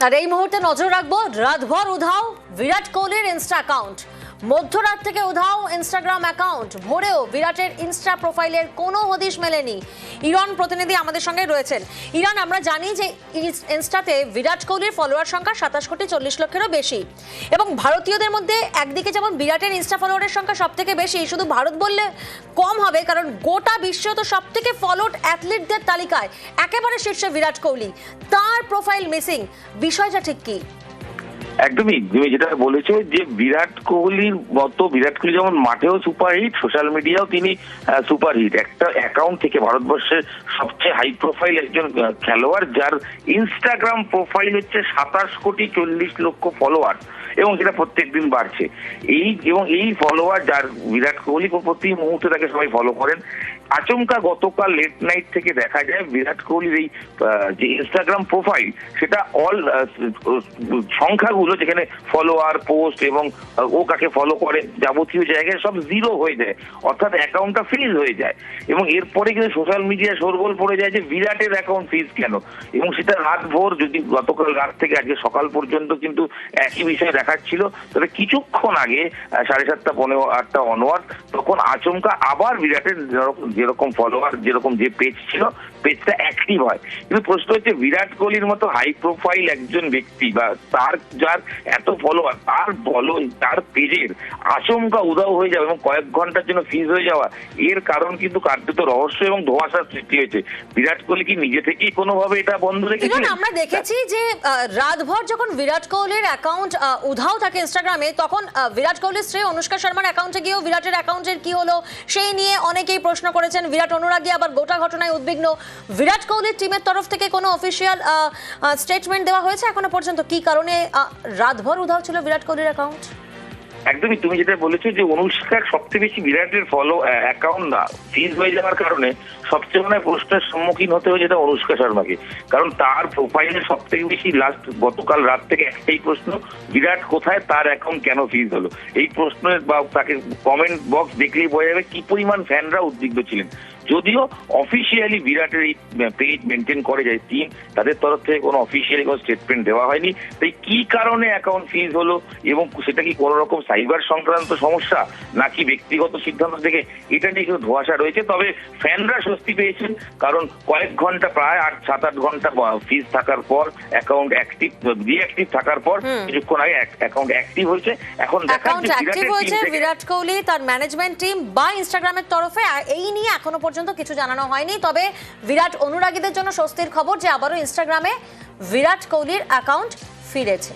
আর এই মুহূর্তে নজর রাখবো রাতভর উধাও বিরাট কোহলির ইনস্টা অ্যাকাউন্ট। মধ্যরাত থেকে উধাও ইনস্টাগ্রাম অ্যাকাউন্ট, ভোরেও বিরাটের ইনস্টা প্রোফাইলের কোনো হদিশ মেলেনি। ইরান প্রতিনিধি আমাদের সঙ্গে রয়েছেন। ইরান, আমরা জানি যে ইনস্টাতে বিরাট কোহলির ফলোয়ার সংখ্যা 27,40,00,000-এরও বেশি, এবং ভারতীয়দের মধ্যে একদিকে যেমন বিরাটের ইনস্টা ফলোয়ারের সংখ্যা সব থেকে বেশি, শুধু ভারত বললে কম হবে, কারণ গোটা বিশ্ব তো সব থেকে ফলোড অ্যাথলিটদের তালিকায় একেবারে শীর্ষে বিরাট কোহলি। তার প্রোফাইল মিসিং, বিষয়টা ঠিক কি? একদমই, তুমি যেটা বলেছো যে বিরাট কোহলির মতো, বিরাট কোহলি যেমন মাঠেও সুপারহিট, সোশ্যাল মিডিয়াও তিনি সুপারহিট। একটা অ্যাকাউন্ট থেকে ভারতবর্ষের সবচেয়ে হাই প্রোফাইল একজন খেলোয়াড়, যার ইনস্টাগ্রাম প্রোফাইল হচ্ছে 27,40,00,000 ফলোয়ার, এবং সেটা প্রত্যেকদিন বাড়ছে। এই ফলোয়ার যার বিরাট কোহলি প্রতি মুহূর্তে তাকে সবাই ফলো করেন। আচমকা গতকাল লেট নাইট থেকে দেখা যায় বিরাট কোহলির এই যে ইনস্টাগ্রাম প্রোফাইল, সেটা অল সংখ্যাগুলো, যেখানে ফলোয়ার, পোস্ট এবং ও কাকে ফলো করে যাবতীয় জায়গায় সব জিরো হয়ে যায়, অর্থাৎ অ্যাকাউন্টটা ফ্রিজ হয়ে যায়। এবং এরপরে কিন্তু সোশ্যাল মিডিয়া শোরগোল পড়ে যায় যে বিরাটের অ্যাকাউন্ট ফ্রিজ কেন, এবং সেটা রাত ভোর, যদি গতকাল রাত থেকে আজকে সকাল পর্যন্ত কিন্তু একই বিষয় দেখাচ্ছিল। তবে কিছুক্ষণ আগে 7:30, 8:15 অনওয়ার্ড, তখন আচমকা আবার বিরাটের যেরকম ফলোয়ার, যেরকম যে পেজ ছিল, পেজটা অ্যাক্টিভ হয়। কিন্তু প্রশ্ন হচ্ছে, বিরাট কোহলির মতো হাই প্রোফাইল একজন ব্যক্তি বা তার যার এত ফলোয়ার, তার পেজের আচমকা উধাও হয়ে যাওয়া এবং কয়েক ঘন্টার জন্য ফ্রিজ হয়ে যাওয়া, এর কারণ কিন্তু কার্যত রহস্য এবং ধোঁয়াশার সৃষ্টি হয়েছে। বিরাট কোহলি কি নিজে থেকেই কোনোভাবে এটা বন্ধ রেখেছিলেন? আমরা দেখেছি যে রাতভর যখন বিরাট কোহলির অ্যাকাউন্ট উধাও থাকে ইনস্টাগ্রামে, তখন বিরাট কোহলির স্ত্রী অনুষ্কা শর্মার অ্যাকাউন্টে গিয়েও বিরাটের অ্যাকাউন্টের কি হলো সেই নিয়ে অনেকেই প্রশ্ন করেছেন। বিরাট অনুরাগী আবার গোটা ঘটনায় উদ্বিগ্ন। বিরাট কোহলির টিমের তরফ থেকে কোনো অফিসিয়াল স্টেটমেন্ট দেওয়া হয়েছে এখনো পর্যন্ত? কি কারণে রাতভর উধাও ছিল বিরাট কোহলির অ্যাকাউন্ট? একদমই, তুমি যেটা বলেছো যে অনুষ্কার সবচেয়ে বেশি বিরাটের ফলো অ্যাকাউন্ট ফ্রিজ হয়ে যাওয়ার কারণে সবচেয়ে মনে হয় প্রশ্নের সম্মুখীন হতে হয়েছে এটা অনুষ্কা শর্মাকে। কারণ তার প্রোফাইলে সব থেকে বেশি গতকাল রাত থেকে একটাই প্রশ্ন, বিরাট কোথায়, তার অ্যাকাউন্ট কেন ফ্রিজ হলো। এই প্রশ্নের বা তাকে কমেন্ট বক্স দেখলেই বোঝা যাবে কি পরিমাণ ফ্যানরা উদ্বিগ্ন ছিলেন। যদিও অফিসিয়ালি বিরাটের এই পেজ মেনটেন করে যায় টিম, তাদের তরফ থেকে কোনো অফিসিয়ালি কোনো স্টেটমেন্ট দেওয়া হয়নি। তাই কি কারণে অ্যাকাউন্ট ফ্রিজ হলো, এবং সেটা কি কোনো রকম সাইবার সংক্রান্ত সমস্যা নাকি ব্যক্তিগত সিদ্ধান্ত থেকে, এটা নিয়ে কিন্তু ধোঁয়াশা রয়েছে। তবে ফ্যানরা স্বস্তি পেয়েছেন, কারণ কয়েক ঘন্টা, প্রায় 7-8 ঘন্টা ফ্রিজ থাকার পর অ্যাকাউন্ট ডিঅ্যাক্টিভ থাকার পর কিছুক্ষণ আগে অ্যাকাউন্ট অ্যাক্টিভ হয়েছে। এখন দেখা যাচ্ছে বিরাট কোহলি, তার ম্যানেজমেন্ট টিম বা ইনস্টাগ্রামের তরফে এই নিয়ে এখনো পর্যন্ত কিছু জানানো হয়নি। তবে বিরাট অনুরাগীদের জন্য স্বস্তির খবর যে আবারও ইনস্টাগ্রামে বিরাট কোহলির অ্যাকাউন্ট ফিরেছে।